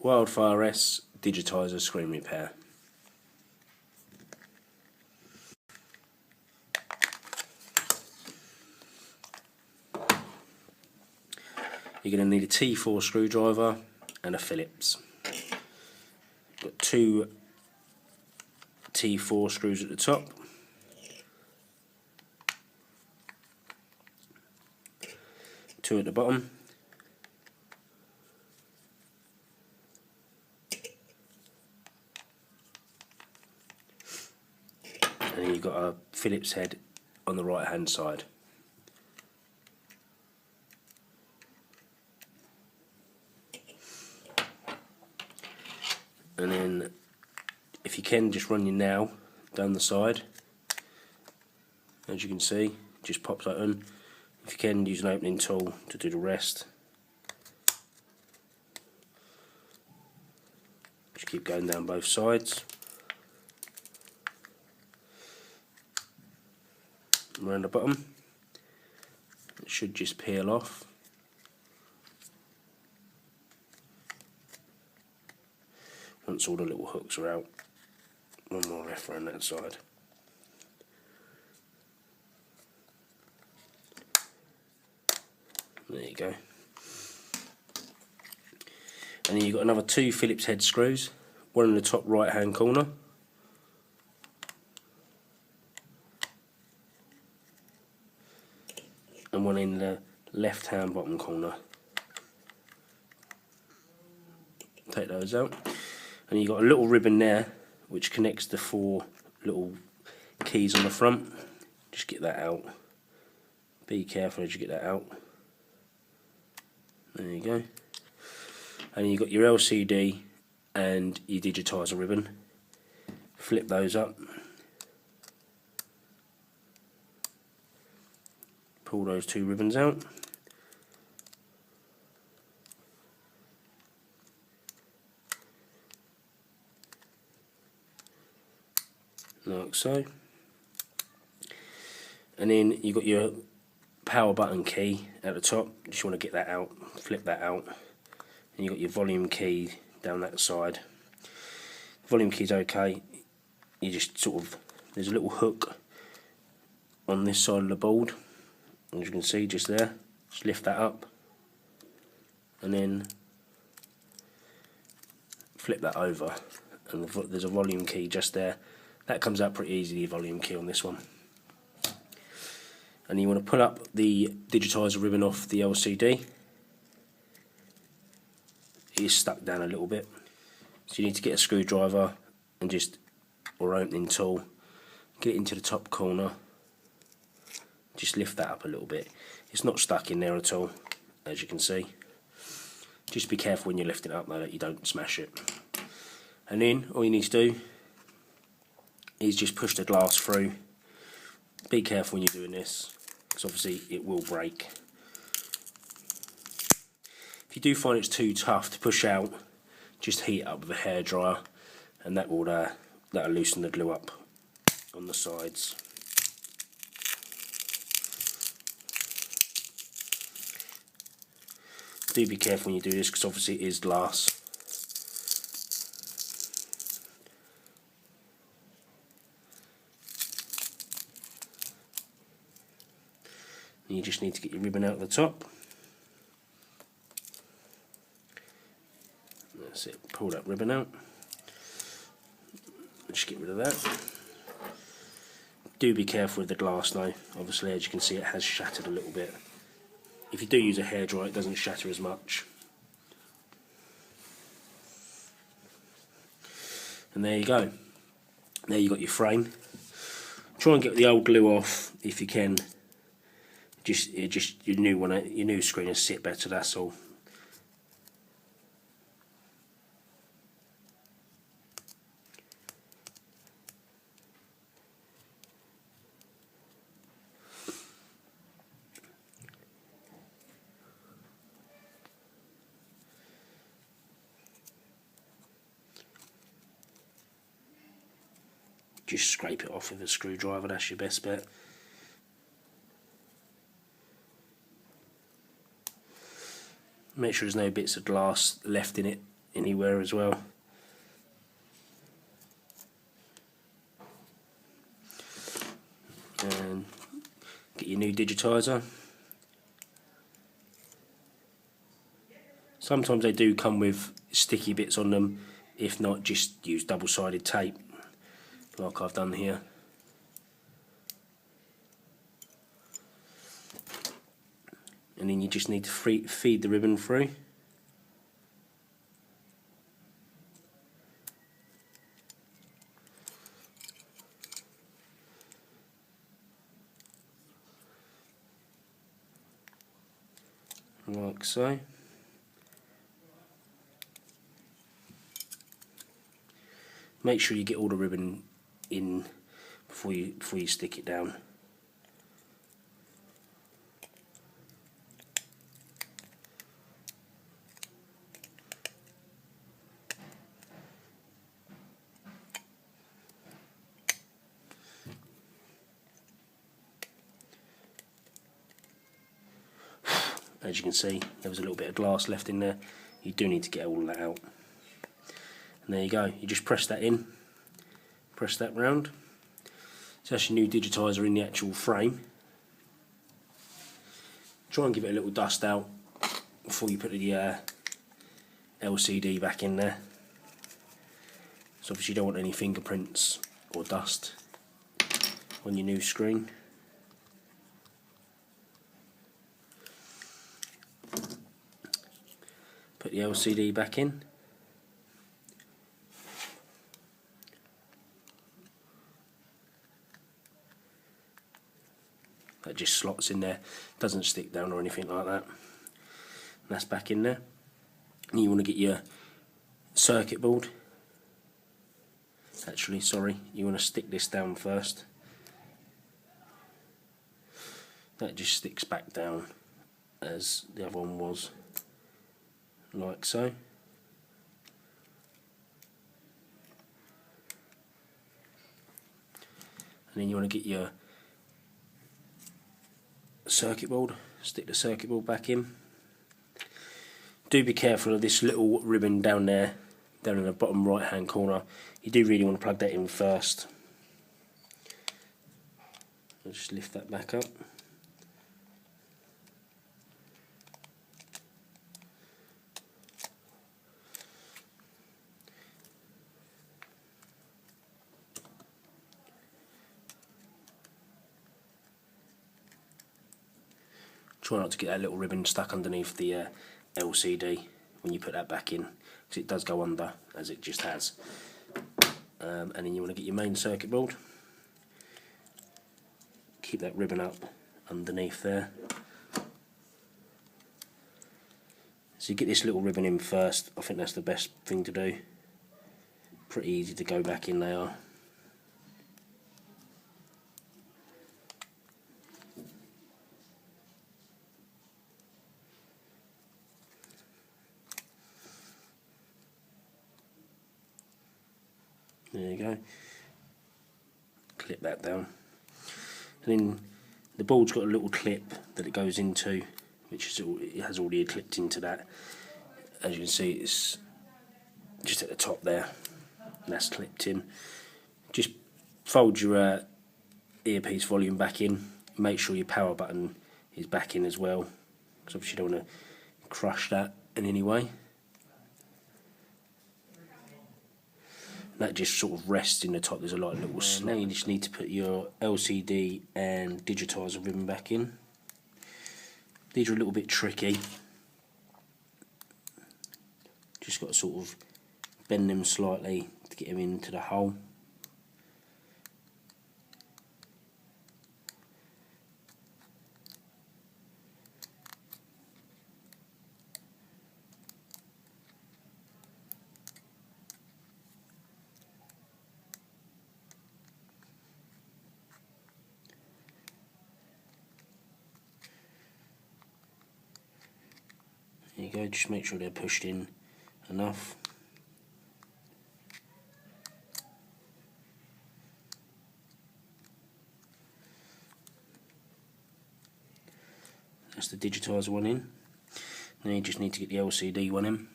Wildfire S Digitiser screen repair. You're going to need a T4 screwdriver and a Phillips. Got two T4 screws at the top, two at the bottom, and then you've got a Phillips head on the right hand side. And then if you can, just run your nail down the side. As you can see, just pops open. If you can, use an opening tool to do the rest. Just keep going down both sides. Around the bottom. It should just peel off. Once all the little hooks are out, one more left around that side. There you go. And then you've got another two Phillips head screws, one in the top right hand corner, and one in the left hand bottom corner. Take those out. And you've got a little ribbon there which connects the four little keys on the front. Just get that out. Be careful as you get that out. There you go. And you've got your LCD and your digitizer ribbon. Flip those up. Pull those two ribbons out. Like so. And then you've got your power button key at the top. Just want to get that out, flip that out. And you've got your volume key down that side. Volume key's okay. You just sort of, there's a little hook on this side of the board, as you can see just there. Just lift that up and then flip that over, and there's a volume key just there. That comes out pretty easily, the volume key on this one. And you want to pull up the digitizer ribbon off the LCD. It is stuck down a little bit, so you need to get a screwdriver and just, or opening tool, get it into the top corner. Just lift that up a little bit. It's not stuck in there at all, as you can see. Just be careful when you're lifting it up though that you don't smash it. And then all you need to do is just push the glass through. Be careful when you're doing this, because obviously it will break. If you do find it's too tough to push out, just heat it up with a hairdryer, and that will that'll loosen the glue up on the sides. Do be careful when you do this, because obviously it is glass. You just need to get your ribbon out of the top. That's it, pull that ribbon out. Just get rid of that. Do be careful with the glass though. Obviously, as you can see, it has shattered a little bit. If you do use a hairdryer, it doesn't shatter as much. And there you go. There you got your frame. Try and get the old glue off if you can. Just your new screen will sit better, that's all. Just scrape it off with a screwdriver, that's your best bet. Make sure there's no bits of glass left in it anywhere as well. And get your new digitizer. Sometimes they do come with sticky bits on them. If not, just use double-sided tape like I've done here. And then you just need to feed the ribbon through. Like so. Make sure you get all the ribbon in before you stick it down. As you can see, there was a little bit of glass left in there. You do need to get all that out. And there you go. You just press that in, press that round. So that's your new digitizer in the actual frame. Try and give it a little dust out before you put the LCD back in there. So obviously you don't want any fingerprints or dust on your new screen. Put the LCD back in. That just slots in there, doesn't stick down or anything like that. And that's back in there. And you want to get your circuit board. Actually, sorry, you want to stick this down first. That just sticks back down as the other one was, like so. And then you want to get your circuit board, stick the circuit board back in. Do be careful of this little ribbon down there, down in the bottom right hand corner. You do really want to plug that in first. I'll just lift that back up. Try not to get that little ribbon stuck underneath the LCD when you put that back in, because it does go under, as it just has. And then you want to get your main circuit board. Keep that ribbon up underneath there. So you get this little ribbon in first. I think that's the best thing to do. Pretty easy to go back in, they are. There you go. Clip that down. And then the board's got a little clip that it goes into, which is it has already clipped into that. As you can see, it's just at the top there, and that's clipped in. Just fold your earpiece volume back in. Make sure your power button is back in as well, because obviously you don't want to crush that in any way. That just sort of rests in the top. There's a lot of little slot. Now you just need to put your LCD and digitizer ribbon back in. These are a little bit tricky. Just got to sort of bend them slightly to get them into the hole. There you go, just make sure they're pushed in enough. That's the digitizer one in. Now you just need to get the LCD one in.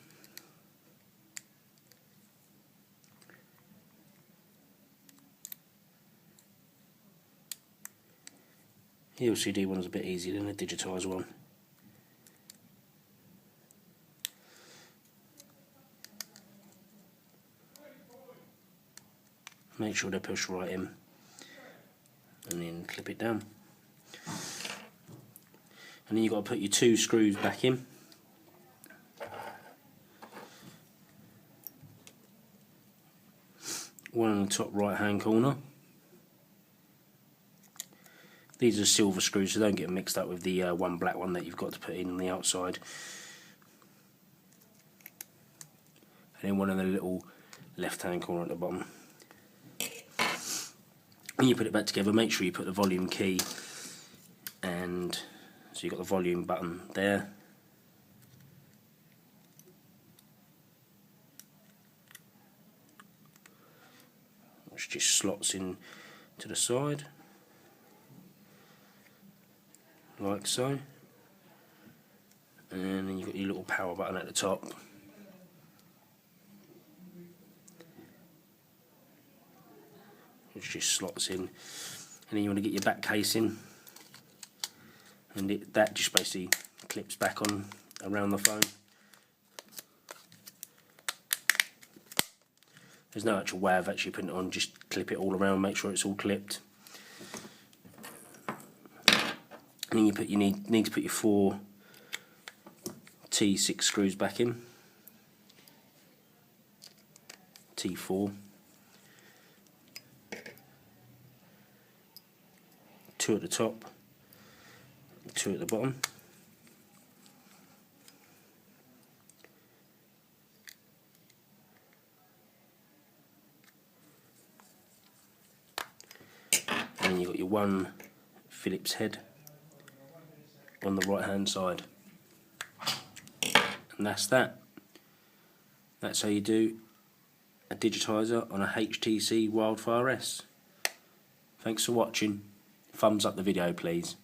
The LCD one's a bit easier than the Digitiser one. Make sure they push right in, and then clip it down. And then you've got to put your 2 screws back in. One on the top right hand corner. These are silver screws, so don't get mixed up with the one black one that you've got to put in on the outside. And then one on the little left hand corner at the bottom. When you put it back together, make sure you put the volume key, and so you've got the volume button there. Which just slots in to the side, like so. And then you've got your little power button at the top. Which just slots in, and then you want to get your back casing, and that just basically clips back on around the phone. There's no actual way of actually putting it on, just clip it all around, make sure it's all clipped. And then you need to put your 4 T6 screws back in. T4. 2 at the top, 2 at the bottom. And then you've got your 1 Phillips head on the right hand side. And that's that. That's how you do a digitizer on a HTC Wildfire S. Thanks for watching. Thumbs up the video, please.